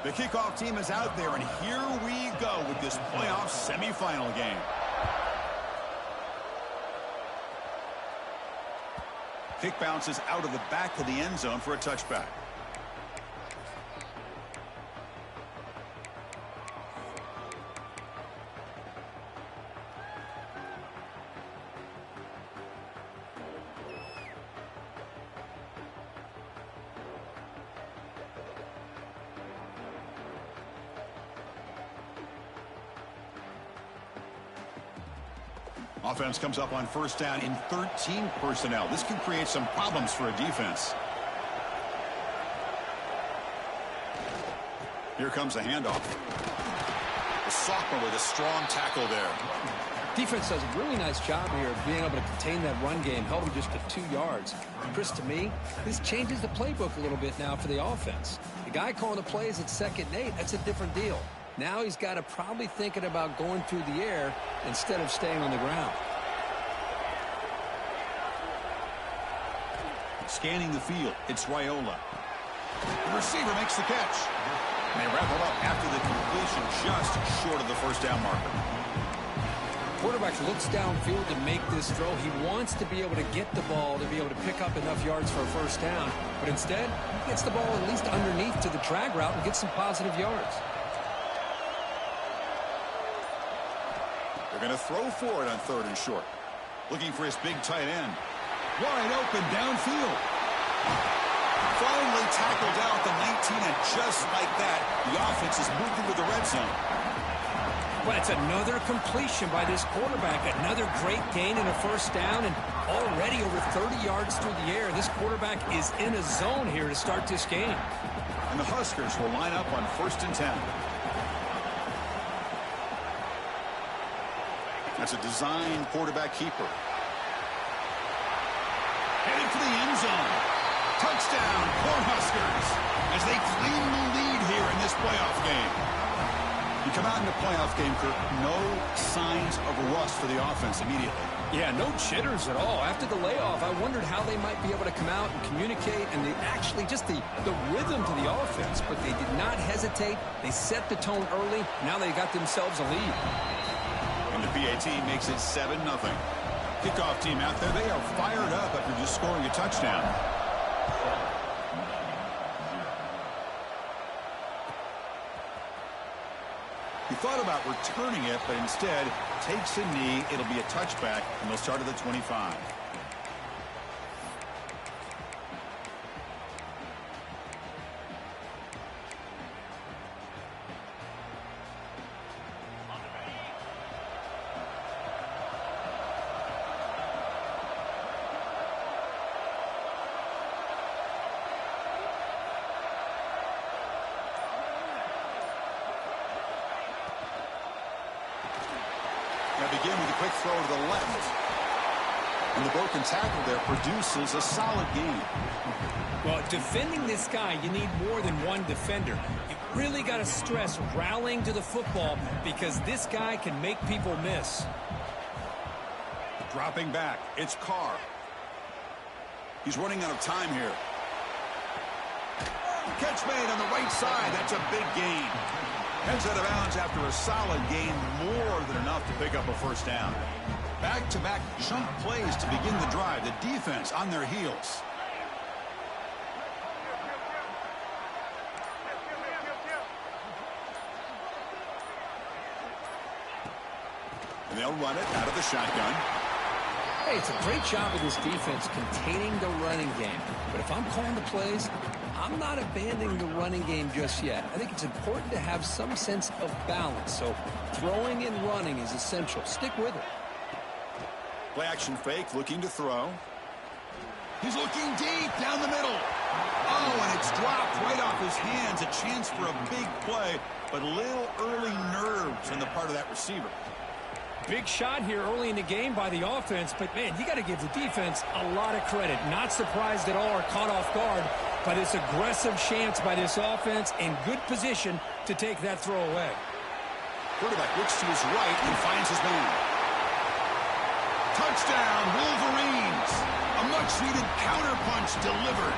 The kickoff team is out there, and here we go with this playoff semifinal game. Kick bounces out of the back of the end zone for a touchback. Offense comes up on first down in 13 personnel. This can create some problems for a defense. Here comes a handoff. The sophomore with a strong tackle there. Defense does a really nice job here of being able to contain that run game, held him just to 2 yards. Chris, to me, this changes the playbook a little bit now for the offense. The guy calling the plays at 2nd and 8, that's a different deal. Now he's got to probably thinking about going through the air instead of staying on the ground. Scanning the field, it's Raiola. The receiver makes the catch. And they wrap it up after the completion, just short of the first down marker. Quarterback looks downfield to make this throw. He wants to be able to get the ball to be able to pick up enough yards for a first down. But instead, he gets the ball at least underneath to the drag route and gets some positive yards. They're going to throw for it on 3rd and short. Looking for his big tight end. Wide open downfield. Finally tackled down at the 19, and just like that, the offense is moved into the red zone. Well, it's another completion by this quarterback. Another great gain in a first down, and already over 30 yards through the air. This quarterback is in a zone here to start this game. And the Huskers will line up on 1st and 10. That's a design quarterback keeper. Headed for the end zone. Touchdown, Cornhuskers, as they claim the lead here in this playoff game. You come out in the playoff game, Kirk, no signs of rust for the offense immediately. Yeah, no jitters at all. After the layoff, I wondered how they might be able to come out and communicate, and they actually just the rhythm to the offense, but they did not hesitate. They set the tone early. Now they got themselves a lead. And the PAT makes it 7-0. Kickoff team out there, they are fired up after just scoring a touchdown. He thought about returning it, but instead takes a knee. It'll be a touchback, and they'll start at the 25. Begin with a quick throw to the left. And the broken tackle there produces a solid gain. Well, defending this guy, you need more than one defender. You really got to stress rallying to the football because this guy can make people miss. Dropping back, it's Carr. He's running out of time here. Catch made on the right side. That's a big gain. Heads out of bounds after a solid gain, more than enough to pick up a first down. Back-to-back chunk plays to begin the drive. The defense on their heels. And they'll run it out of the shotgun. Hey, it's a great job of this defense containing the running game. But if I'm calling the plays, I'm not abandoning the running game just yet. I think it's important to have some sense of balance. So throwing and running is essential. Stick with it. Play action fake, looking to throw. He's looking deep down the middle. Oh, and it's dropped right off his hands. A chance for a big play, but a little early nerves on the part of that receiver. Big shot here early in the game by the offense, but, man, you got to give the defense a lot of credit. Not surprised at all or caught off guard by this aggressive chance by this offense in good position to take that throw away. Quarterback looks to his right and finds his man. Touchdown, Wolverines. A much-needed counterpunch delivered.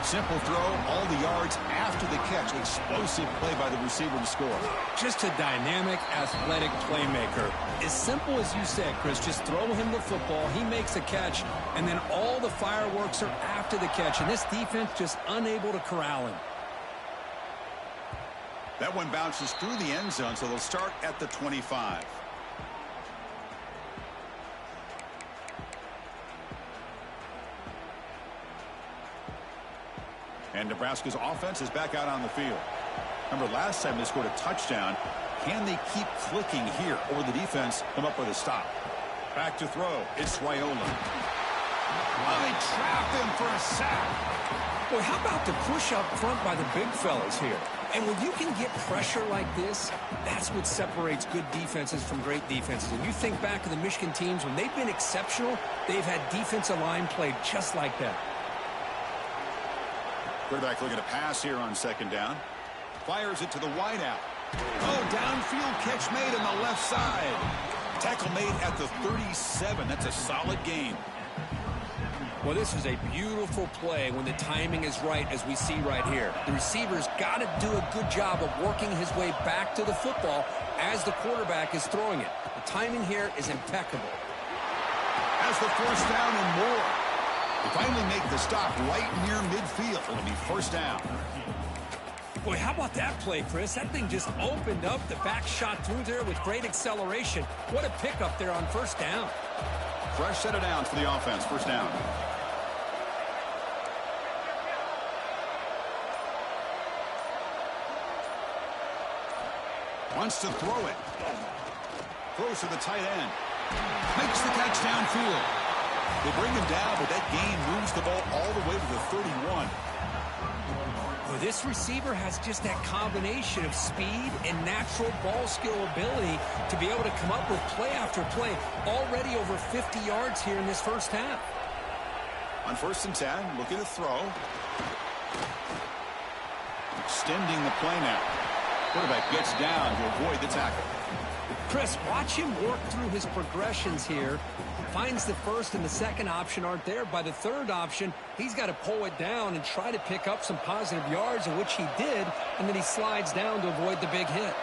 Simple throw, all the yards after the catch. Explosive play by the receiver to score. Just a dynamic, athletic playmaker. As simple as you said, Chris, just throw him the football, he makes a catch, and then all the fireworks are after the catch, and this defense just unable to corral him. That one bounces through the end zone, so they'll start at the 25. And Nebraska's offense is back out on the field. Remember, last time they scored a touchdown. Can they keep clicking here, or the defense come up with a stop? Back to throw. It's Raiola. Oh, they trap him for a sack. Boy, how about the push up front by the big fellas here? And when you can get pressure like this, that's what separates good defenses from great defenses. And you think back to the Michigan teams, when they've been exceptional, they've had defensive line played just like that. Quarterback looking to pass here on second down. Fires it to the wideout. Oh, downfield catch made on the left side. Tackle made at the 37. That's a solid gain. Well, this is a beautiful play when the timing is right, as we see right here. The receiver's got to do a good job of working his way back to the football as the quarterback is throwing it. The timing here is impeccable. Has the first down and more. They finally make the stop right near midfield. It'll be first down. Boy, how about that play, Chris? That thing just opened up. The back shot through there with great acceleration. What a pickup there on first down. Fresh set of downs for the offense. First down. Wants to throw it. Throws to the tight end. Makes the catch downfield. They bring him down, but that gain moves the ball all the way to the 31. Well, this receiver has just that combination of speed and natural ball skill ability to be able to come up with play after play. Already over 50 yards here in this first half. On first and 10, looking to throw. Extending the play now. Quarterback gets down to avoid the tackle. Chris, watch him work through his progressions here. Finds the first and the second option aren't there. By the third option, he's got to pull it down and try to pick up some positive yards, in which he did, and then he slides down to avoid the big hit.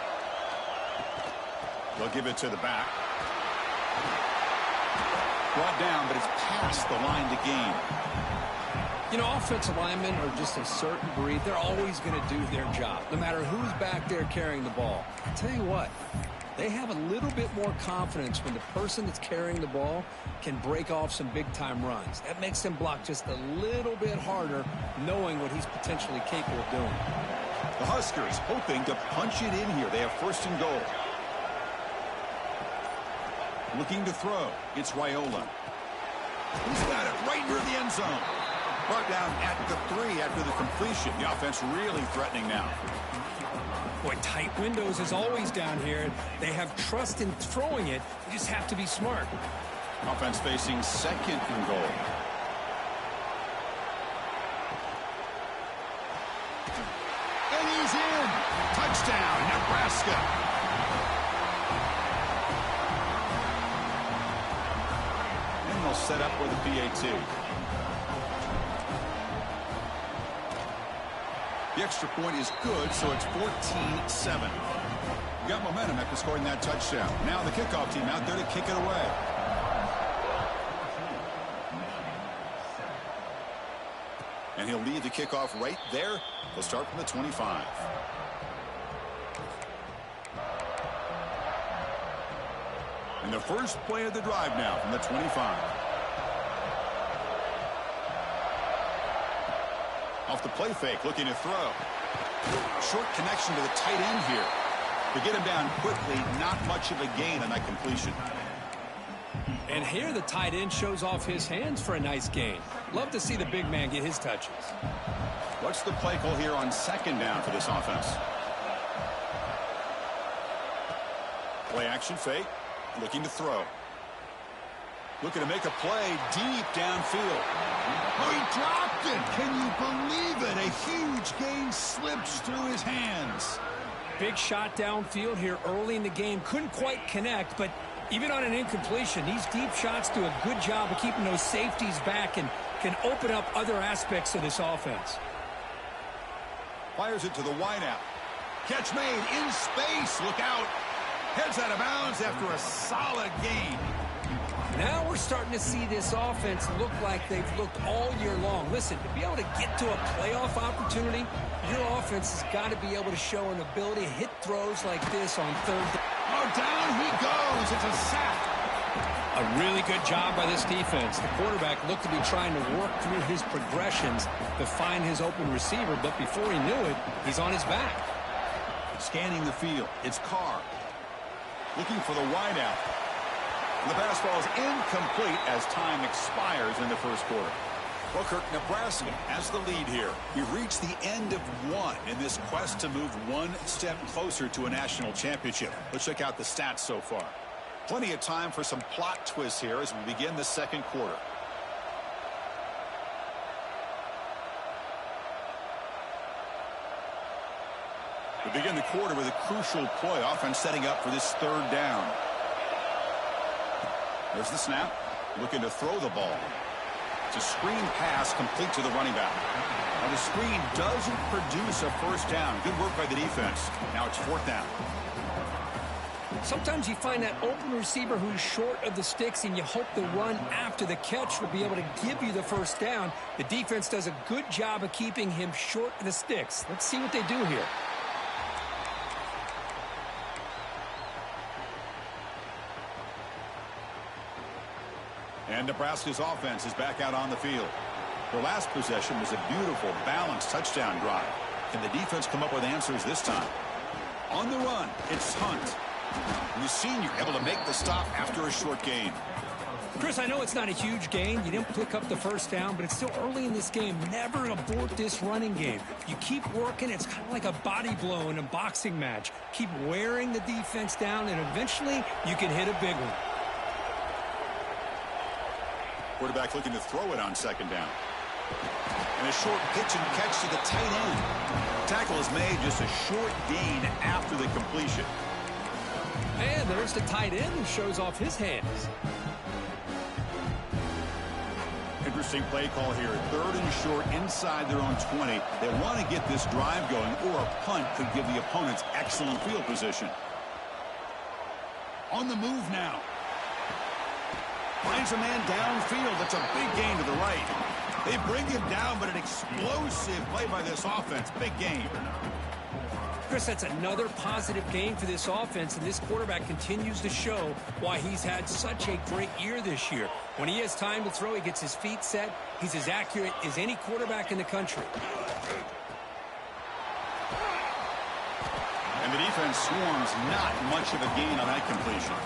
They'll give it to the back. Brought down, but it's past the line to gain. You know, offensive linemen are just a certain breed. They're always going to do their job, no matter who's back there carrying the ball. I'll tell you what, they have a little bit more confidence when the person that's carrying the ball can break off some big-time runs. That makes them block just a little bit harder, knowing what he's potentially capable of doing. The Huskers hoping to punch it in here. They have first and goal. Looking to throw. It's Raiola. He's got it right near the end zone. Brought down at the 3 after the completion. The offense really threatening now. Boy, tight windows is always down here. They have trust in throwing it. They just have to be smart. Offense facing second and goal. And he's in. Touchdown, Nebraska. And they'll set up with a PAT. The extra point is good, so it's 14-7. Got momentum after scoring that touchdown. Now the kickoff team out there to kick it away. And he'll lead the kickoff right there. They'll start from the 25. And the first play of the drive now from the 25. Off the play fake, looking to throw. Short connection to the tight end here. To get him down quickly, not much of a gain on that completion. And here the tight end shows off his hands for a nice gain. Love to see the big man get his touches. What's the play call here on second down for this offense? Play action fake, looking to throw. Looking to make a play deep downfield. Oh, he dropped it. Can you believe it? A huge gain slips through his hands. Big shot downfield here early in the game. Couldn't quite connect, but even on an incompletion, these deep shots do a good job of keeping those safeties back and can open up other aspects of this offense. Fires it to the wideout. Catch made in space. Look out. Heads out of bounds after a solid gain. Now we're starting to see this offense look like they've looked all year long. Listen, to be able to get to a playoff opportunity, your offense has got to be able to show an ability to hit throws like this on third down. Oh, down he goes. It's a sack. A really good job by this defense. The quarterback looked to be trying to work through his progressions to find his open receiver, but before he knew it, he's on his back. Scanning the field, it's Carr. Looking for the wideout. The pass ball is incomplete as time expires in the first quarter. Well, Kirk, Nebraska has the lead here. We've reached the end of one in this quest to move one step closer to a national championship. Let's check out the stats so far. Plenty of time for some plot twists here as we begin the second quarter. We begin the quarter with a crucial play. Offense setting up for this third down. There's the snap. Looking to throw the ball. It's a screen pass complete to the running back. Now the screen doesn't produce a first down. Good work by the defense. Now it's fourth down. Sometimes you find that open receiver who's short of the sticks, and you hope the run after the catch will be able to give you the first down. The defense does a good job of keeping him short of the sticks. Let's see what they do here. And Nebraska's offense is back out on the field. Their last possession was a beautiful, balanced touchdown drive. Can the defense come up with answers this time? On the run, it's Hunt. And the senior able to make the stop after a short gain. Chris, I know it's not a huge gain. You didn't pick up the first down, but it's still early in this game. Never abort this running game. You keep working. It's kind of like a body blow in a boxing match. Keep wearing the defense down, and eventually you can hit a big one. Quarterback looking to throw it on second down. And a short pitch and catch to the tight end. Tackle is made, just a short gain after the completion. And there's the tight end who shows off his hands. Interesting play call here. Third and short inside their own 20. They want to get this drive going, or a punt could give the opponents excellent field position. On the move now. Finds a man downfield. That's a big gain to the right. They bring him down, but an explosive play by this offense. Big gain. Chris, that's another positive game for this offense, and this quarterback continues to show why he's had such a great year this year. When he has time to throw, he gets his feet set. He's as accurate as any quarterback in the country. And the defense swarms. Not much of a gain on that completion.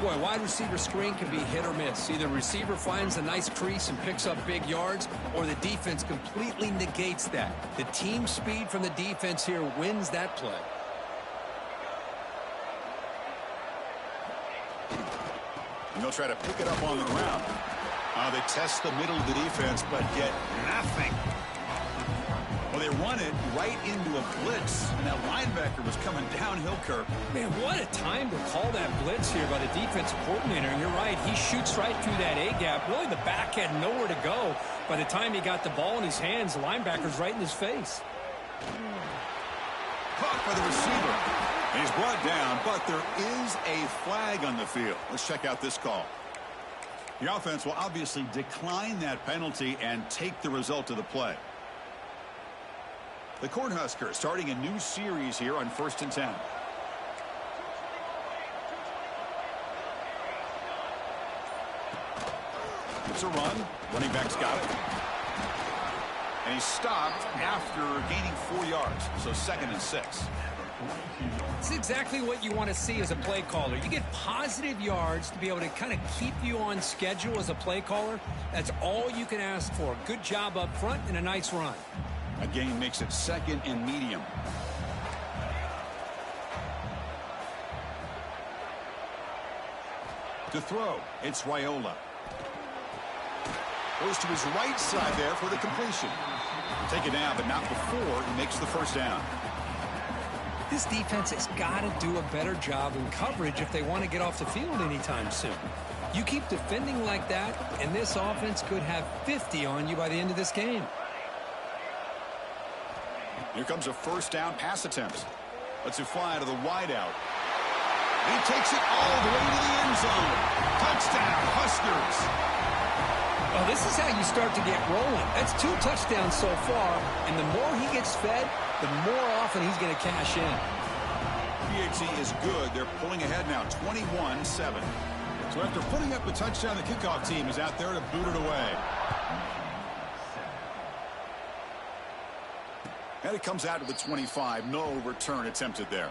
Boy, wide receiver screen can be hit or miss. Either receiver finds a nice crease and picks up big yards, or the defense completely negates that. The team speed from the defense here wins that play. And they'll try to pick it up on the ground. They test the middle of the defense, but get nothing. Well, they run it right into a blitz, and that linebacker was coming downhill, Kirk. Man, what a time to call that blitz here by the defensive coordinator. And you're right, he shoots right through that A-gap. Really, the back had nowhere to go. By the time he got the ball in his hands, the linebacker's right in his face. Caught by the receiver. And he's brought down, but there is a flag on the field. Let's check out this call. The offense will obviously decline that penalty and take the result of the play. The Cornhuskers starting a new series here on 1st and 10. It's a run. Running back's got it. And he stopped after gaining 4 yards. So 2nd and 6. It's exactly what you want to see as a play caller. You get positive yards to be able to kind of keep you on schedule as a play caller. That's all you can ask for. Good job up front and a nice run. A gain makes it 2nd and medium. To throw, it's Raiola. Goes to his right side there for the completion. Take it down, but not before he makes the first down. This defense has got to do a better job in coverage if they want to get off the field anytime soon. You keep defending like that, and this offense could have 50 on you by the end of this game. Here comes a first down pass attempt. Lets it fly to the wideout. He takes it all the way to the end zone. Touchdown, Huskers. Well, this is how you start to get rolling. That's 2 touchdowns so far, and the more he gets fed, the more often he's going to cash in. PHC is good. They're pulling ahead now, 21-7. So after putting up the touchdown, the kickoff team is out there to boot it away. And it comes out to the 25. No return attempted there.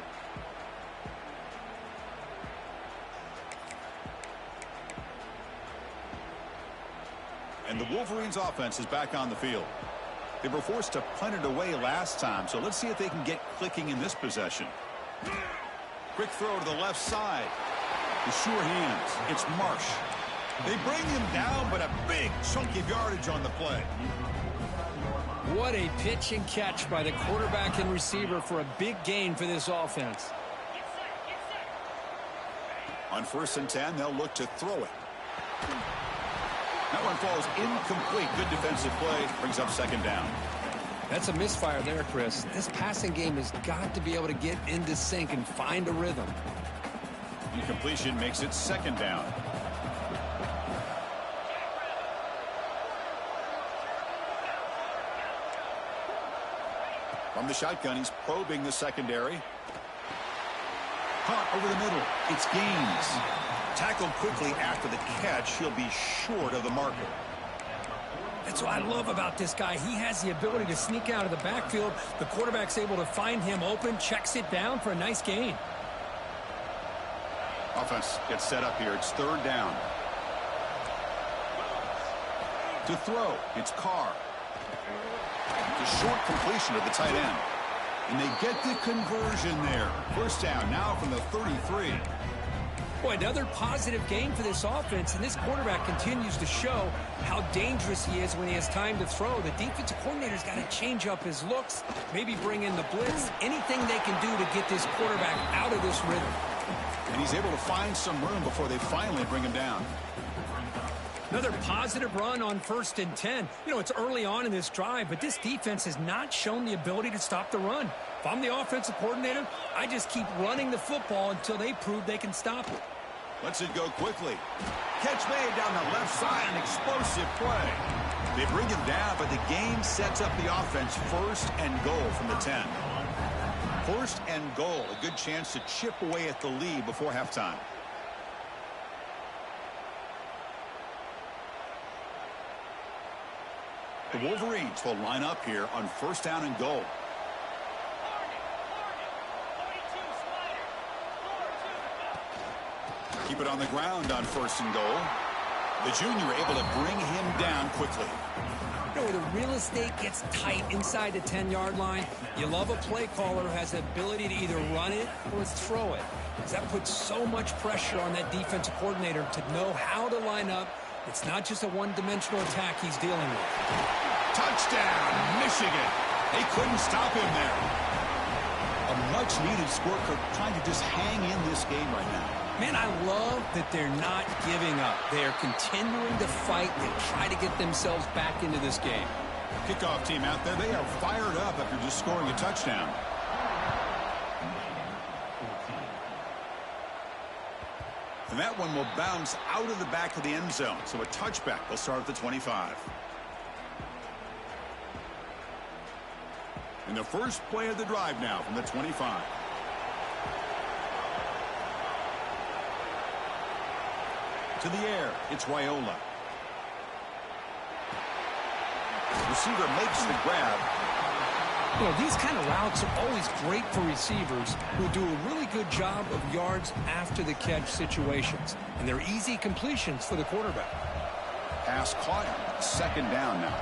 And the Wolverines offense is back on the field. They were forced to punt it away last time, so let's see if they can get clicking in this possession. Quick throw to the left side. The sure hands. It's Marsh. They bring him down, but a big chunk of yardage on the play. What a pitch and catch by the quarterback and receiver for a big gain for this offense. On 1st and 10, they'll look to throw it. That one falls incomplete. Good defensive play. Brings up 2nd down. That's a misfire there, Chris. This passing game has got to be able to get into sync and find a rhythm. Incompletion makes it 2nd down. From the shotgun, he's probing the secondary. Caught over the middle. It's Gaines. Tackled quickly after the catch. He'll be short of the marker. That's what I love about this guy. He has the ability to sneak out of the backfield. The quarterback's able to find him open, checks it down for a nice gain. Offense gets set up here. It's 3rd down. To throw, it's Carr. The short completion of the tight end. And they get the conversion there. 1st down now from the 33. Boy, another positive gain for this offense, and this quarterback continues to show how dangerous he is when he has time to throw. The defensive coordinator's got to change up his looks, maybe bring in the blitz, anything they can do to get this quarterback out of this rhythm. And he's able to find some room before they finally bring him down. Another positive run on 1st and 10. You know, it's early on in this drive, but this defense has not shown the ability to stop the run. If I'm the offensive coordinator, I just keep running the football until they prove they can stop it. Lets it go quickly. Catch made down the left side, an explosive play. They bring him down, but the gain sets up the offense 1st and goal from the 10. 1st and goal, a good chance to chip away at the lead before halftime. The Wolverines will line up here on 1st down and goal. Keep it on the ground on 1st and goal. The junior able to bring him down quickly. You know, the real estate gets tight inside the 10-yard line. You love a play caller who has the ability to either run it or throw it, because that puts so much pressure on that defensive coordinator to know how to line up. It's not just a one-dimensional attack he's dealing with. Touchdown, Michigan. They couldn't stop him there. A much-needed score trying to just hang in this game right now. Man, I love that they're not giving up. They are continuing to fight and try to get themselves back into this game. Kickoff team out there, they are fired up after just scoring a touchdown. And that one will bounce out of the back of the end zone. So a touchback will start at the 25. And the first play of the drive now from the 25. To the air, it's Raiola. Receiver makes the grab. You know, these kind of routes are always great for receivers who do a really good job of yards after the catch situations. And they're easy completions for the quarterback. Pass caught. 2nd down now.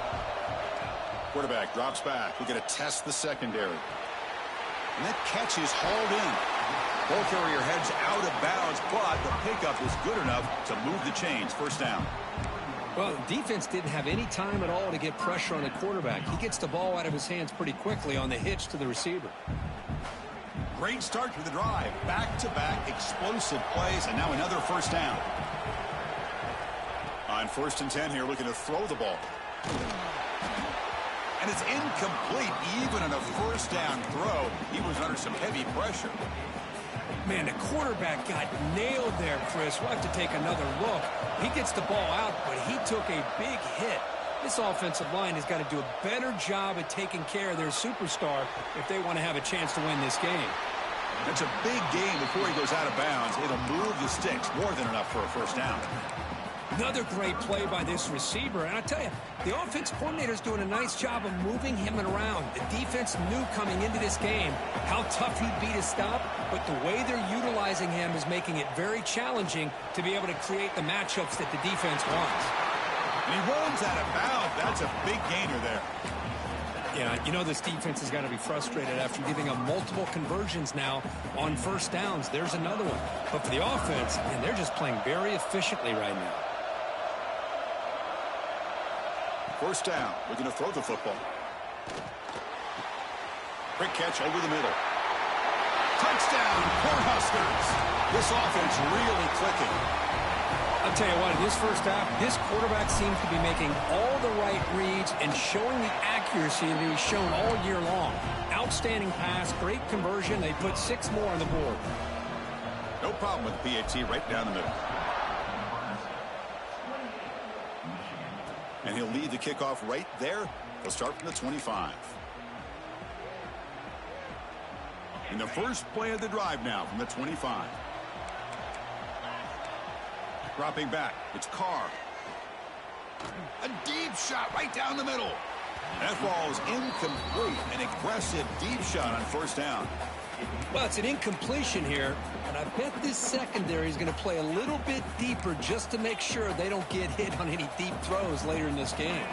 Quarterback drops back. We're going to test the secondary. And that catch is hauled in. Ball carrier heads out of bounds, but the pickup is good enough to move the chains. 1st down. Well, the defense didn't have any time at all to get pressure on the quarterback. He gets the ball out of his hands pretty quickly on the hitch to the receiver. Great start to the drive. Back-to-back explosive plays, and now another 1st down. On 1st and 10 here, looking to throw the ball. And it's incomplete. Even on a first down throw, he was under some heavy pressure. Man, the quarterback got nailed there, Chris. We'll have to take another look. He gets the ball out, but he took a big hit. This offensive line has got to do a better job at taking care of their superstar if they want to have a chance to win this game. That's a big game before he goes out of bounds. It'll move the sticks more than enough for a first down. Another great play by this receiver. And I tell you, the offense coordinator is doing a nice job of moving him around. The defense knew coming into this game how tough he'd be to stop, but the way they're utilizing him is making it very challenging to be able to create the matchups that the defense wants. And he runs out of bounds. That's a big gainer there. Yeah, you know this defense has got to be frustrated after giving up multiple conversions now on first downs. There's another one. But for the offense, and they're just playing very efficiently right now. First down. We're going to throw the football. Quick catch over the middle. Touchdown, Cornhuskers. This offense really clicking. I'll tell you what, in this first half, this quarterback seems to be making all the right reads and showing the accuracy that he's shown all year long. Outstanding pass, great conversion. They put 6 more on the board. No problem with the PAT right down the middle. And he'll lead the kickoff right there. He'll start from the 25. In the first play of the drive now from the 25. Dropping back, it's Carr. A deep shot right down the middle. That ball is incomplete. An aggressive deep shot on first down. Well, it's an incompletion here, and I bet this secondary is going to play a little bit deeper just to make sure they don't get hit on any deep throws later in this game.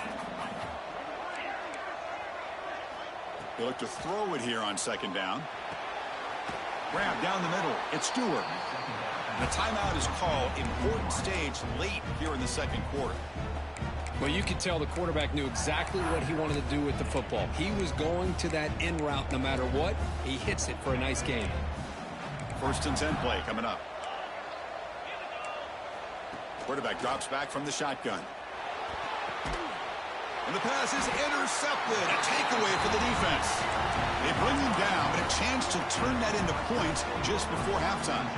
They look to throw it here on second down. Grab down the middle. It's Stewart. The timeout is called. Important stage late here in the second quarter. Well, you could tell the quarterback knew exactly what he wanted to do with the football. He was going to that in route no matter what. He hits it for a nice gain. First and 10 play coming up. Quarterback drops back from the shotgun. And the pass is intercepted. A takeaway for the defense. They bring him down, but a chance to turn that into points just before halftime.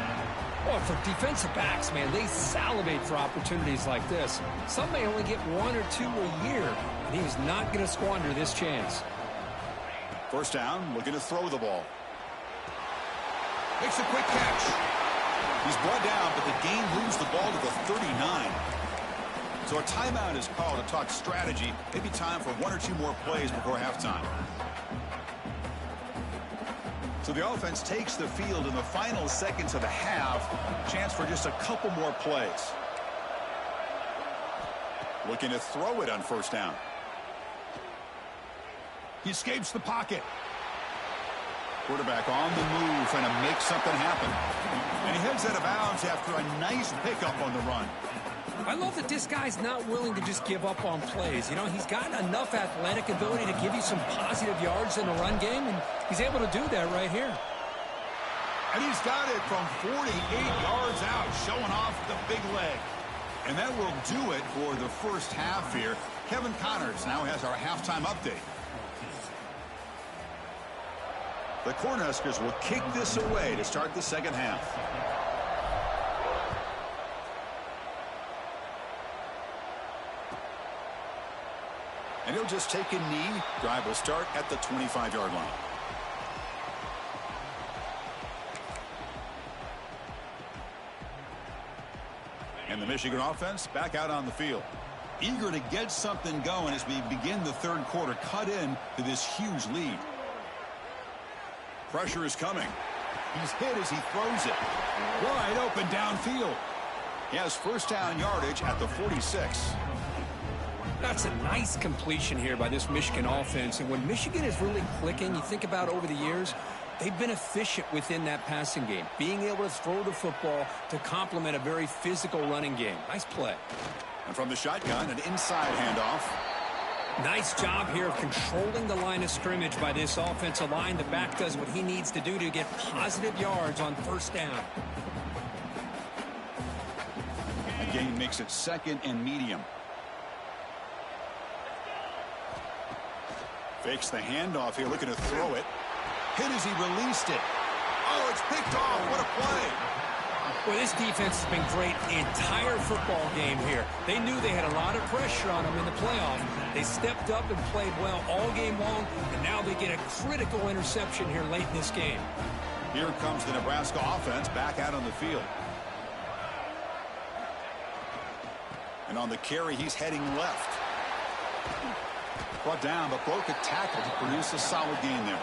Well, for defensive backs, man, they salivate for opportunities like this. Some may only get 1 or 2 a year, and he was not going to squander this chance. First down, looking to throw the ball. Makes a quick catch. He's brought down, but the game moves the ball to the 39. So a timeout is called to talk strategy. Maybe time for 1 or 2 more plays before halftime. So the offense takes the field in the final seconds of the half. Chance for just a couple more plays. Looking to throw it on first down. He escapes the pocket. Quarterback on the move, trying to make something happen. And he heads out of bounds after a nice pickup on the run. I love that this guy's not willing to just give up on plays. You know, he's got enough athletic ability to give you some positive yards in the run game, and he's able to do that right here. And he's got it from 48 yards out, showing off the big leg. And that will do it for the first half here. Kevin Connors now has our halftime update. The Cornhuskers will kick this away to start the second half. And he'll just take a knee. Drive will start at the 25-yard line. And the Michigan offense back out on the field. Eager to get something going as we begin the third quarter. Cut in to this huge lead. Pressure is coming. He's hit as he throws it. Wide open downfield. He has first down yardage at the 46. That's a nice completion here by this Michigan offense. And when Michigan is really clicking, you think about over the years, they've been efficient within that passing game, being able to throw the football to complement a very physical running game. Nice play. And from the shotgun, an inside handoff. Nice job here of controlling the line of scrimmage by this offensive line. The back does what he needs to do to get positive yards on first down. The gain makes it second and medium. Fakes the handoff here, looking to throw it. Hit as he released it. Oh, it's picked off. What a play. Well, this defense has been great the entire football game here. They knew they had a lot of pressure on them in the playoff. They stepped up and played well all game long, and now they get a critical interception here late in this game. Here comes the Nebraska offense back out on the field. And on the carry, he's heading left. Brought down, but broke a tackle to produce a solid gain there.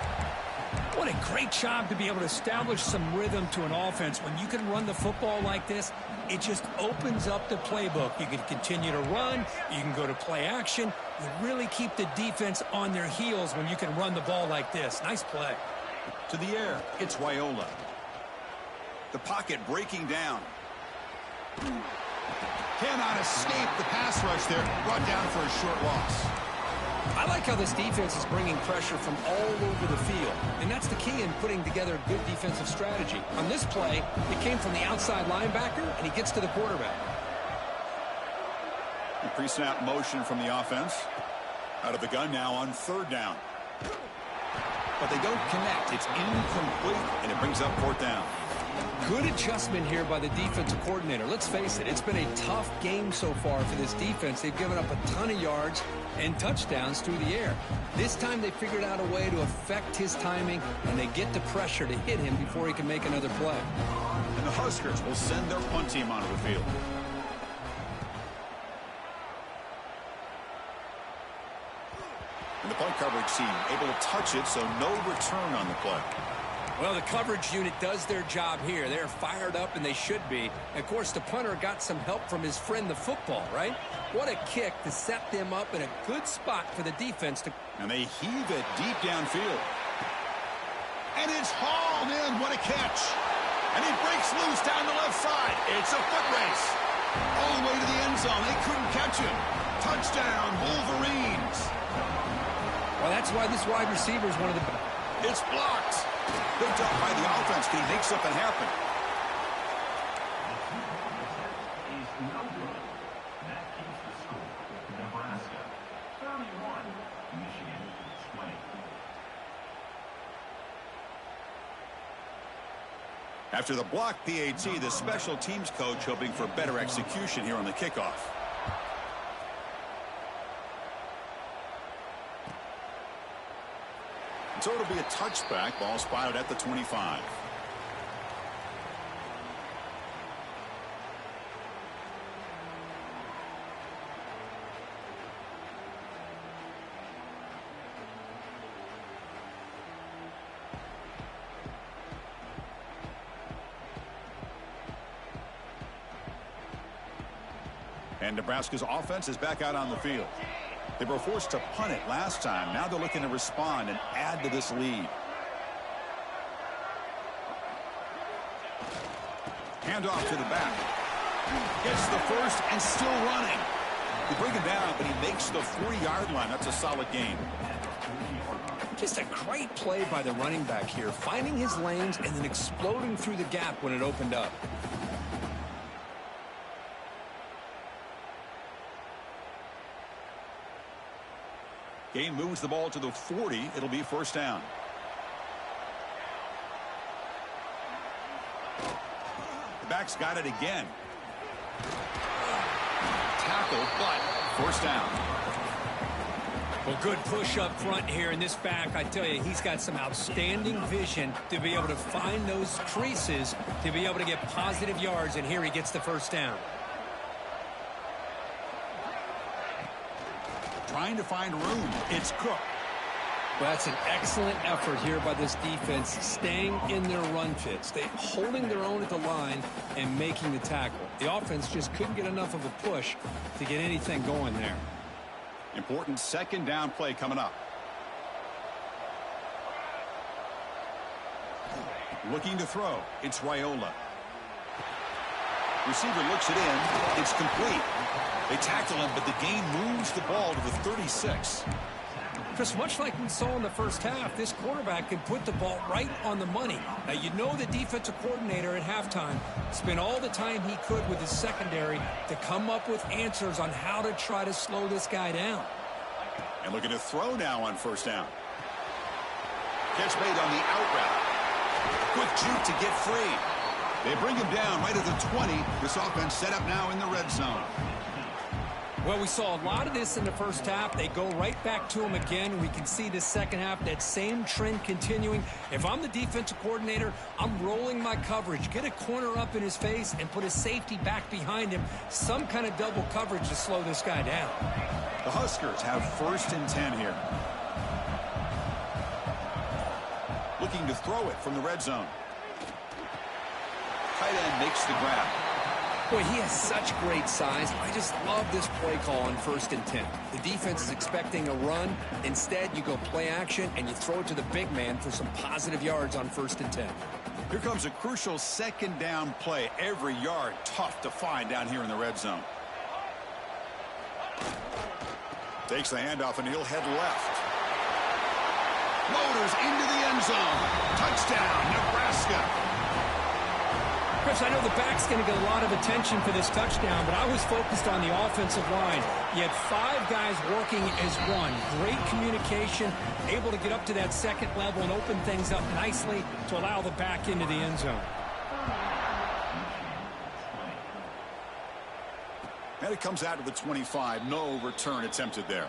What a great job to be able to establish some rhythm to an offense. When you can run the football like this, it just opens up the playbook. You can continue to run. You can go to play action. You really keep the defense on their heels when you can run the ball like this. Nice play. To the air, it's Wyola. The pocket breaking down. Cannot escape the pass rush there. Brought down for a short loss. I like how this defense is bringing pressure from all over the field, and that's the key in putting together a good defensive strategy. On this play, it came from the outside linebacker, and he gets to the quarterback. The pre-snap motion from the offense. Out of the gun now on third down. But they don't connect. It's incomplete, and it brings up fourth down. Good adjustment here by the defensive coordinator. Let's face it, it's been a tough game so far for this defense. They've given up a ton of yards and touchdowns through the air. This time they figured out a way to affect his timing, and they get the pressure to hit him before he can make another play. And the Huskers will send their punt team onto the field. And the punt coverage team able to touch it, so no return on the play. Well, the coverage unit does their job here. They're fired up, and they should be. And of course, the punter got some help from his friend, the football, right? What a kick to set them up in a good spot for the defense to... And they heave it deep downfield. And it's hauled in. What a catch. And he breaks loose down the left side. It's a foot race. All the way to the end zone. They couldn't catch him. Touchdown, Wolverines. Well, that's why this wide receiver is one of the... It's blocked. Picked up by the offense. Can he make something happen? Nebraska 31, Michigan 20. After the block PAT, the special teams coach hoping for better execution here on the kickoff. So it'll be a touchback. Ball spotted at the 25. And Nebraska's offense is back out on the field. They were forced to punt it last time. Now they're looking to respond and add to this lead. Handoff to the back. Gets the first and still running. They bring him down, but he makes the 40-yard line. That's a solid gain. Just a great play by the running back here, finding his lanes and then exploding through the gap when it opened up. Gain moves the ball to the 40. It'll be first down. The back's got it again. Tackle, but first down. Well, good push up front here in this back. I tell you, he's got some outstanding vision to be able to find those creases, to be able to get positive yards, and here he gets the first down. Trying to find room. It's Cook. Well, that's an excellent effort here by this defense, staying in their run fits. They holding their own at the line and making the tackle. The offense just couldn't get enough of a push to get anything going there. Important second down play coming up. Looking to throw. It's Wyola. Receiver looks it in. It's complete. They tackle him, but the gain moves the ball to the 36. Chris, much like we saw in the first half, this quarterback can put the ball right on the money. Now, you know the defensive coordinator at halftime spent all the time he could with his secondary to come up with answers on how to try to slow this guy down. And looking to throw now on first down. Catch made on the out route. Quick juke to get free. They bring him down right at the 20. This offense set up now in the red zone. Well, we saw a lot of this in the first half. They go right back to him again. We can see the second half, that same trend continuing. If I'm the defensive coordinator, I'm rolling my coverage. Get a corner up in his face and put a safety back behind him. Some kind of double coverage to slow this guy down. The Huskers have 1st and 10 here. Looking to throw it from the red zone. Tight end makes the grab. Boy, he has such great size. I just love this play call on 1st and 10. The defense is expecting a run. Instead, you go play action, and you throw it to the big man for some positive yards on 1st and 10. Here comes a crucial 2nd down play. Every yard tough to find down here in the red zone. Takes the handoff, and he'll head left. Motors into the end zone. Touchdown, Nebraska. Chris, I know the back's going to get a lot of attention for this touchdown, but I was focused on the offensive line. You had 5 guys working as one. Great communication, able to get up to that 2nd level and open things up nicely to allow the back into the end zone. And it comes out to the 25. No return attempted there.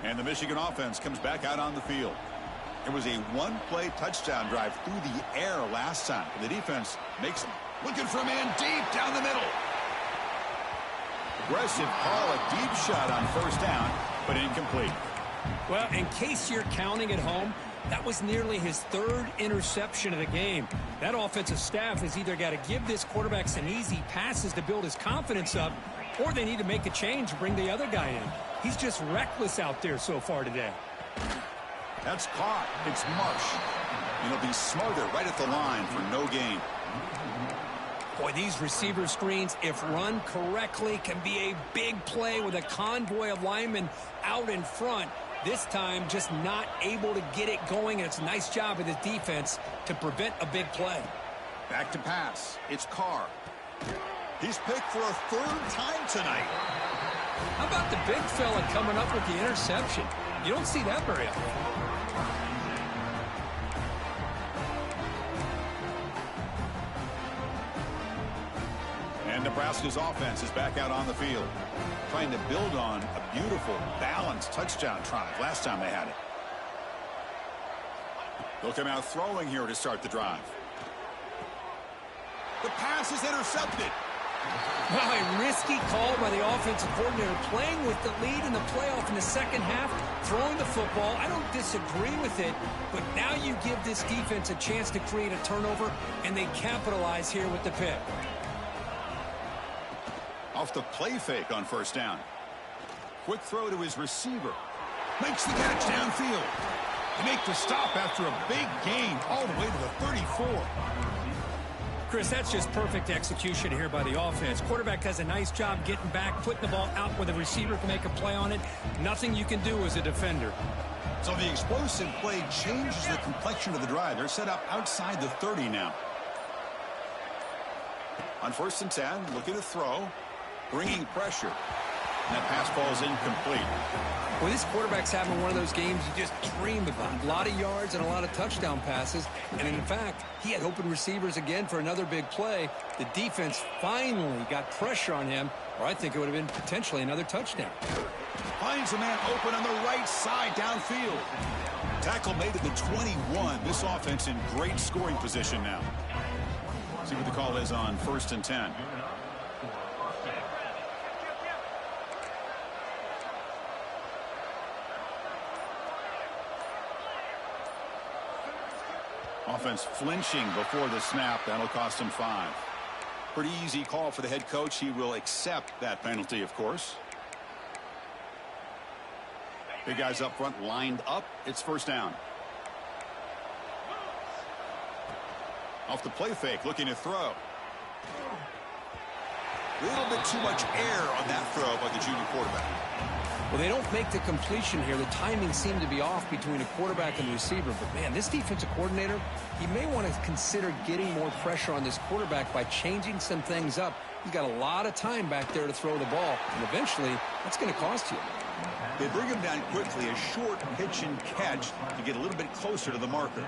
And the Michigan offense comes back out on the field. It was a one-play touchdown drive through the air last time. And the defense makes them. Looking for a man deep down the middle. Aggressive call, a deep shot on 1st down, but incomplete. Well, in case you're counting at home, that was nearly his 3rd interception of the game. That offensive staff has either got to give this quarterback some easy passes to build his confidence up, or they need to make a change and bring the other guy in. He's just reckless out there so far today. That's caught. It's Marsh. And he'll be smothered right at the line for no gain. Boy, these receiver screens, if run correctly, can be a big play with a convoy of linemen out in front. This time, just not able to get it going, and it's a nice job of the defense to prevent a big play. Back to pass. It's Carr. He's picked for a 3rd time tonight. How about the big fella coming up with the interception? You don't see that very often. And Nebraska's offense is back out on the field, trying to build on a beautiful, balanced touchdown drive last time they had it. They'll come out throwing here to start the drive. The pass is intercepted. Well, a risky call by the offensive coordinator, playing with the lead in the playoff in the 2nd half, throwing the football. I don't disagree with it, but now you give this defense a chance to create a turnover, and they capitalize here with the pick. Off the play fake on 1st down. Quick throw to his receiver. Makes the catch downfield. They make the stop after a big gain all the way to the 34. Chris, that's just perfect execution here by the offense. Quarterback does a nice job getting back, putting the ball out where the receiver can make a play on it. Nothing you can do as a defender. So the explosive play changes the complexion of the drive. They're set up outside the 30 now. On 1st and 10, looking to throw, bringing pressure. And that pass falls incomplete. Well, this quarterback's having one of those games you just dream about. A lot of yards and a lot of touchdown passes. And in fact, he had open receivers again for another big play. The defense finally got pressure on him, or I think it would have been potentially another touchdown. Finds a man open on the right side downfield. Tackle made at the 21. This offense in great scoring position now. See what the call is on 1st and 10. Offense flinching before the snap. That'll cost him 5. Pretty easy call for the head coach. He will accept that penalty, of course. Big guys up front lined up. It's 1st down. Off the play fake, looking to throw. A little bit too much air on that throw by the junior quarterback. Well, they don't make the completion here. The timing seemed to be off between a quarterback and the receiver. But, man, this defensive coordinator, he may want to consider getting more pressure on this quarterback by changing some things up. You've got a lot of time back there to throw the ball, and eventually that's going to cost you. They bring him down quickly, a short pitch and catch to get a little bit closer to the marker.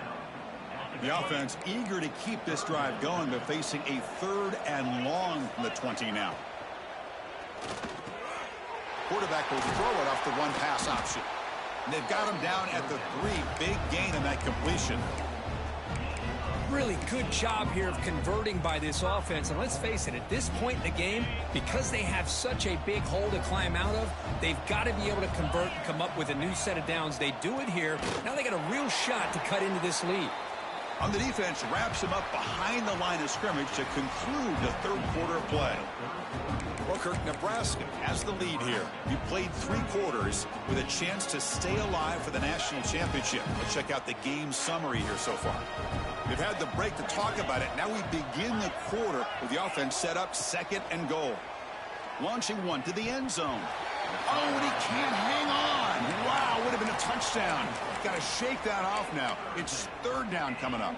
The offense eager to keep this drive going, but facing a 3rd and long from the 20 now. Quarterback will throw it off the one-pass option. And they've got him down at the 3. Big gain in that completion. Really good job here of converting by this offense. And let's face it, at this point in the game, because they have such a big hole to climb out of, they've got to be able to convert and come up with a new set of downs. They do it here. Now they got a real shot to cut into this lead. On the defense, wraps him up behind the line of scrimmage to conclude the 3rd quarter of play. Well, Kirk, Nebraska has the lead here. We played 3 quarters with a chance to stay alive for the national championship. Let's check out the game summary here so far. We've had the break to talk about it. Now we begin the quarter with the offense set up 2nd and goal. Launching one to the end zone. Oh, and he can't hang on. Wow, would have been a touchdown. Got to shake that off now. It's 3rd down coming up.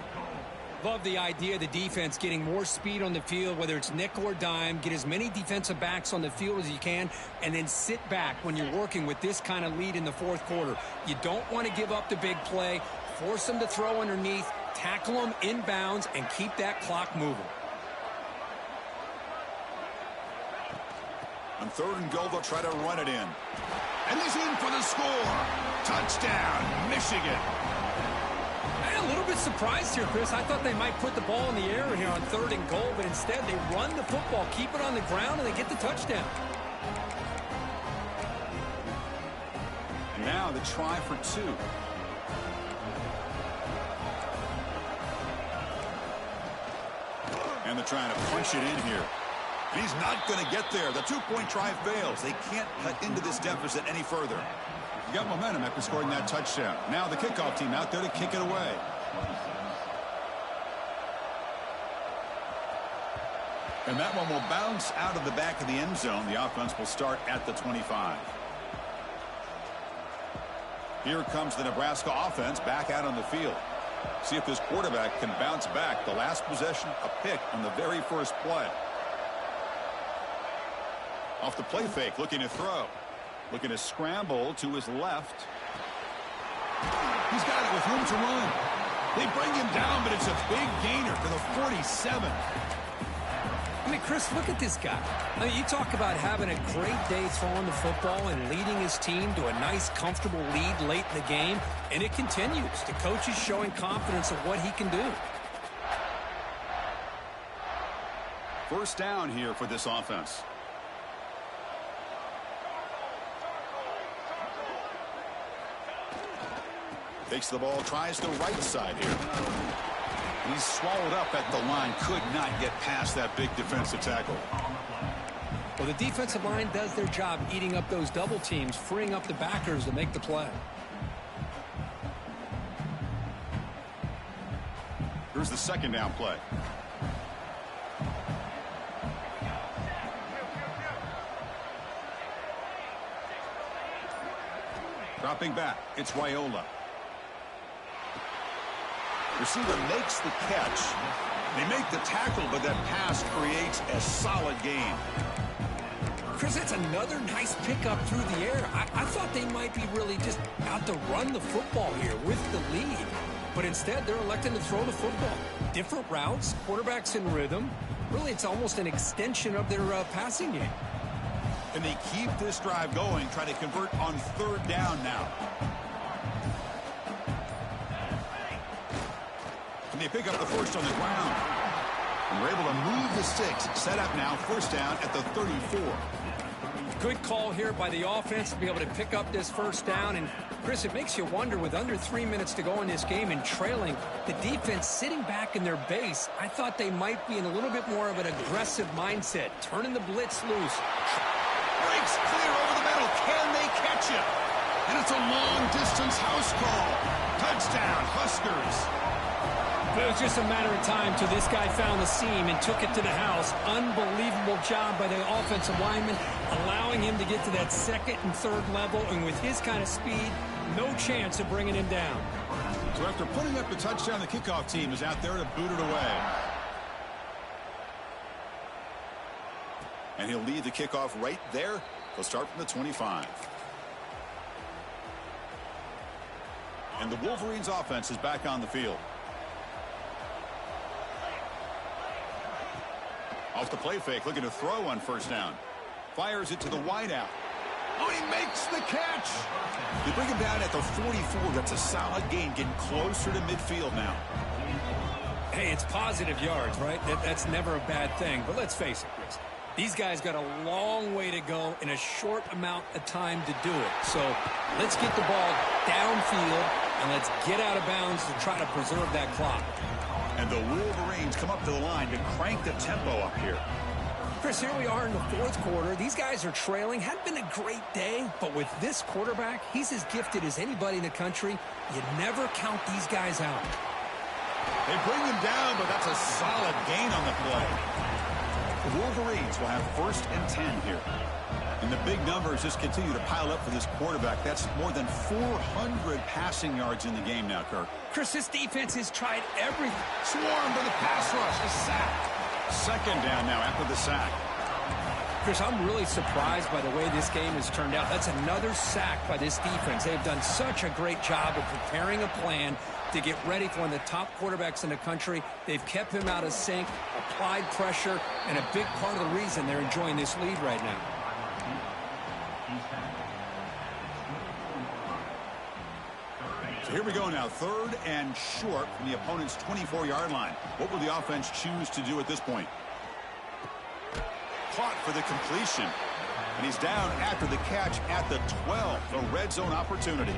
Love the idea of the defense getting more speed on the field, whether it's nickel or dime. Get as many defensive backs on the field as you can, and then sit back when you're working with this kind of lead in the 4th quarter. You don't want to give up the big play. Force them to throw underneath, tackle them inbounds, and keep that clock moving. On 3rd and goal, they'll try to run it in. And he's in for the score. Touchdown, Michigan. I'm a little bit surprised here, Chris. I thought they might put the ball in the air here on 3rd and goal, but instead they run the football, keep it on the ground, and they get the touchdown. And now the try for 2. And they're trying to punch it in here. He's not going to get there. The 2-point try fails. They can't cut into this deficit any further. You got momentum after scoring that touchdown. Now the kickoff team out there to kick it away. And that one will bounce out of the back of the end zone. The offense will start at the 25. Here comes the Nebraska offense back out on the field. See if this quarterback can bounce back. The last possession, a pick on the very first play. Off the play fake, looking to throw. Looking to scramble to his left. He's got it with room to run. They bring him down, but it's a big gainer to the 47. I mean, Chris, look at this guy. I mean, you talk about having a great day throwing the football and leading his team to a nice, comfortable lead late in the game, and it continues. The coach is showing confidence of what he can do. 1st down here for this offense. Takes the ball, tries the right side here. He's swallowed up at the line. Could not get past that big defensive tackle. Well, the defensive line does their job eating up those double teams, freeing up the backers to make the play. Here's the 2nd down play. Dropping back, it's Raiola. Receiver makes the catch. They make the tackle, but that pass creates a solid gain. Chris, that's another nice pickup through the air. I thought they might be really just out to run the football here with the lead. But instead, they're electing to throw the football. Different routes, quarterbacks in rhythm. Really, it's almost an extension of their passing game. And they keep this drive going, trying to convert on 3rd down now. And they pick up the first on the ground. And we're able to move the sticks. Set up now, 1st down at the 34. Good call here by the offense to be able to pick up this 1st down. And, Chris, it makes you wonder, with under 3 minutes to go in this game and trailing, the defense sitting back in their base, I thought they might be in a little bit more of an aggressive mindset, turning the blitz loose. Breaks clear over the middle. Can they catch it? And it's a long-distance house call. Touchdown, Huskers. It was just a matter of time till this guy found the seam and took it to the house. Unbelievable job by the offensive lineman, allowing him to get to that 2nd and 3rd level. And with his kind of speed, no chance of bringing him down. So after putting up the touchdown, the kickoff team is out there to boot it away. And he'll lead the kickoff right there. He'll start from the 25. And the Wolverines offense is back on the field. Off the play fake, looking to throw on first down. Fires it to the wideout. Oh, he makes the catch. They bring him down at the 44. That's a solid gain, getting closer to midfield now. Hey, it's positive yards, right? That's never a bad thing. But let's face it, Chris. These guys got a long way to go in a short amount of time to do it. So let's get the ball downfield and let's get out of bounds to try to preserve that clock. And the Wolverines come up to the line to crank the tempo up here. Chris, here we are in the fourth quarter. These guys are trailing. Hadn't been a great day, but with this quarterback, he's as gifted as anybody in the country. You never count these guys out. They bring him down, but that's a solid gain on the play. The Wolverines will have 1st and 10 here. And the big numbers just continue to pile up for this quarterback. That's more than 400 passing yards in the game now, Kirk. Chris, this defense has tried everything. Swarm to the pass rush. A sack. 2nd down now after the sack. Chris, I'm really surprised by the way this game has turned out. That's another sack by this defense. They've done such a great job of preparing a plan to get ready for one of the top quarterbacks in the country. They've kept him out of sync, applied pressure, and a big part of the reason they're enjoying this lead right now. So here we go now, 3rd and short from the opponent's 24-yard line. What will the offense choose to do at this point? Caught for the completion. And he's down after the catch at the 12. The red zone opportunity.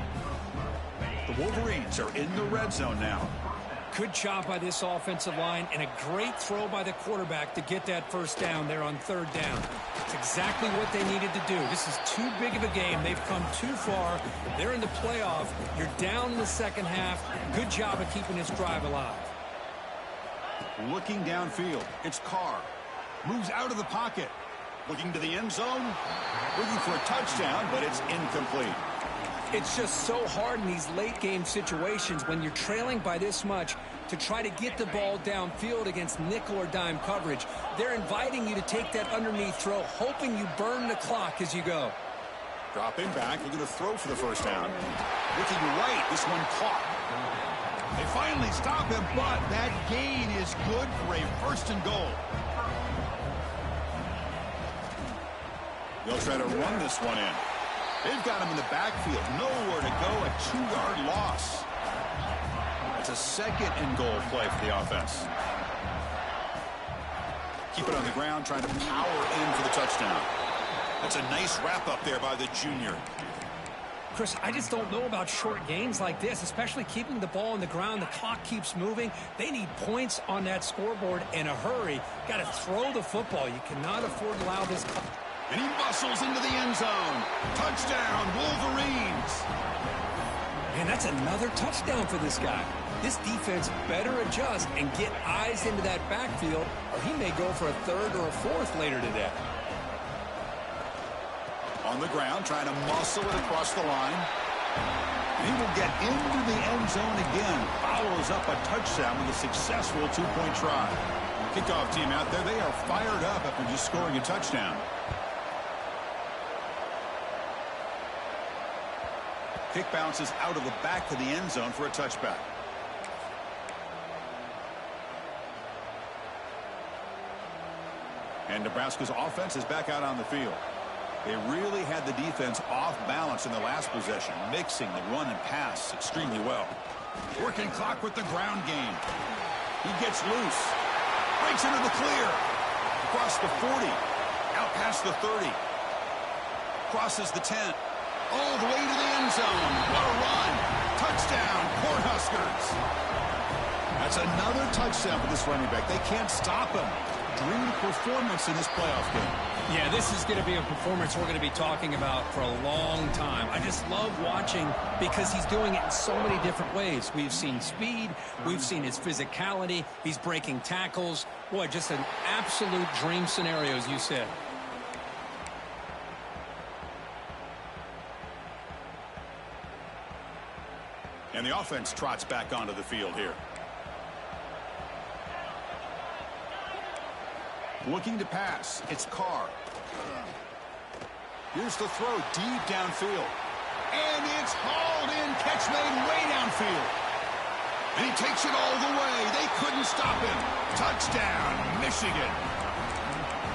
The Wolverines are in the red zone now. Good job by this offensive line and a great throw by the quarterback to get that first down there on 3rd down. It's exactly what they needed to do. This is too big of a game. They've come too far. They're in the playoff. You're down in the second half. Good job of keeping this drive alive. Looking downfield. It's Carr. Moves out of the pocket. Looking to the end zone. Looking for a touchdown, but it's incomplete. It's just so hard in these late game situations when you're trailing by this much to try to get the ball downfield against nickel or dime coverage. They're inviting you to take that underneath throw, hoping you burn the clock as you go. Dropping back, looking to throw for the first down. Looking right, this one caught. They finally stop him, but that gain is good for a 1st and goal. They'll try to run this one in. They've got him in the backfield. Nowhere to go. A 2-yard loss. That's a 2nd and goal play for the offense. Keep it on the ground, trying to power in for the touchdown. That's a nice wrap up there by the junior. Chris, I just don't know about short gains like this, especially keeping the ball on the ground. The clock keeps moving. They need points on that scoreboard in a hurry. Got to throw the football. You cannot afford to allow this clock. And he muscles into the end zone. Touchdown, Wolverines. Man, that's another touchdown for this guy. This defense better adjust and get eyes into that backfield, or he may go for a 3rd or a 4th later today. On the ground, trying to muscle it across the line. He will get into the end zone again. Follows up a touchdown with a successful 2-point try. Kickoff team out there, they are fired up after just scoring a touchdown. Kick bounces out of the back of the end zone for a touchback. And Nebraska's offense is back out on the field. They really had the defense off balance in the last possession, mixing the run and pass extremely well. Working clock with the ground game. He gets loose. Breaks into the clear. Across the 40. Out past the 30. Crosses the 10. All the way to the end zone. What a run. Touchdown, Cornhuskers. That's another touchdown for this running back. They can't stop him. Dream performance in this playoff game. Yeah, this is going to be a performance we're going to be talking about for a long time. I just love watching because he's doing it in so many different ways. We've seen speed. We've seen his physicality. He's breaking tackles. Boy, just an absolute dream scenario, as you said. And the offense trots back onto the field here. Looking to pass. It's Carr. Here's the throw deep downfield. And it's hauled in. Catch made way downfield. And he takes it all the way. They couldn't stop him. Touchdown, Michigan.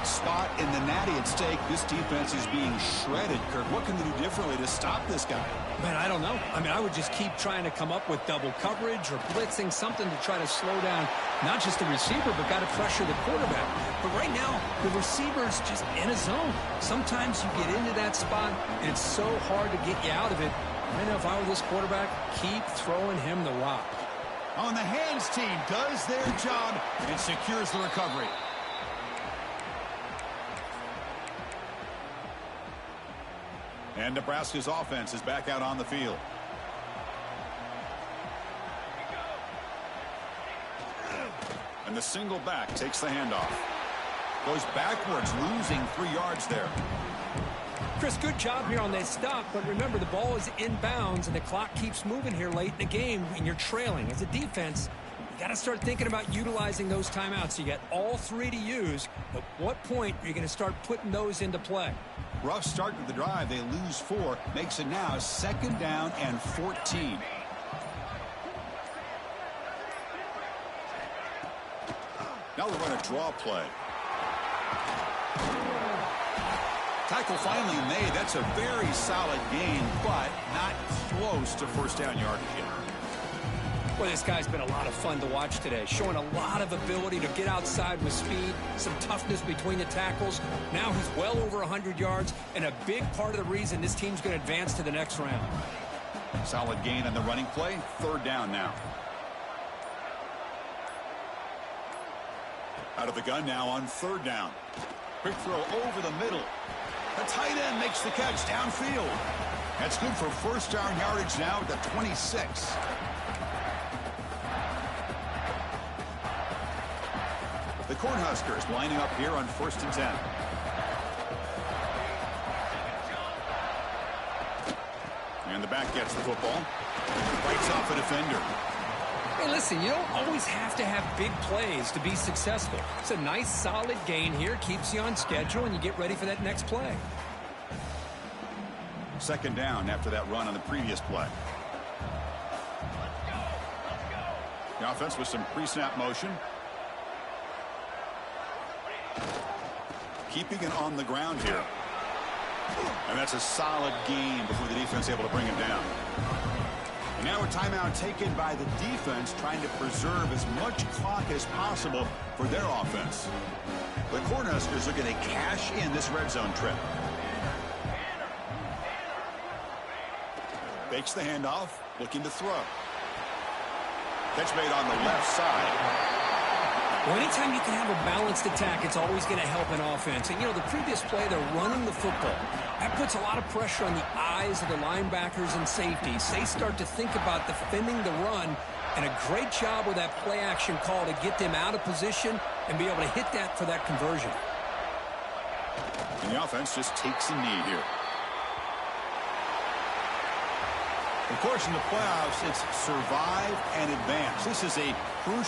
Spot in the natty at stake. This defense is being shredded, Kirk. What can they do differently to stop this guy? Man, I don't know. I mean, I would just keep trying to come up with double coverage or blitzing, something to try to slow down not just the receiver, but got to pressure the quarterback. But right now, the receiver's just in a zone. Sometimes you get into that spot, and it's so hard to get you out of it. Right now, if I were this quarterback, keep throwing him the rock. On the hands team does their job and secures the recovery. And Nebraska's offense is back out on the field. And the single back takes the handoff. Goes backwards, losing 3 yards there. Chris, good job here on that stop, but remember the ball is inbounds and the clock keeps moving here late in the game and you're trailing. As a defense, you got to start thinking about utilizing those timeouts. You got all 3 to use. At what point are you going to start putting those into play? Rough start to the drive. They lose 4. Makes it now 2nd down and 14. Now we run a draw play. Tackle finally made. That's a very solid gain, but not close to first down yardage yet. Well, this guy's been a lot of fun to watch today, showing a lot of ability to get outside with speed, some toughness between the tackles. Now he's well over 100 yards, and a big part of the reason this team's going to advance to the next round. Solid gain on the running play. 3rd down now. Out of the gun now on 3rd down. Quick throw over the middle. The tight end makes the catch downfield. That's good for first down yardage now at the 26. The Cornhuskers lining up here on 1st and 10. And the back gets the football. Bites off a defender. Hey, listen, you don't always have to have big plays to be successful. It's a nice, solid gain here. Keeps you on schedule, and you get ready for that next play. 2nd down after that run on the previous play. The offense with some pre-snap motion. Keeping it on the ground here. And that's a solid gain before the defense able to bring him down. And now a timeout taken by the defense, trying to preserve as much clock as possible for their offense. The Cornhuskers are going to cash in this red zone trip. Fakes the handoff, looking to throw. Catch made on the left side. Well, anytime you can have a balanced attack, it's always going to help an offense. And, you know, the previous play, they're running the football. That puts a lot of pressure on the eyes of the linebackers and safeties. They start to think about defending the run, and a great job with that play-action call to get them out of position and be able to hit that for that conversion. And the offense just takes a knee here. Of course, in the playoffs, it's survive and advance. This is a crucial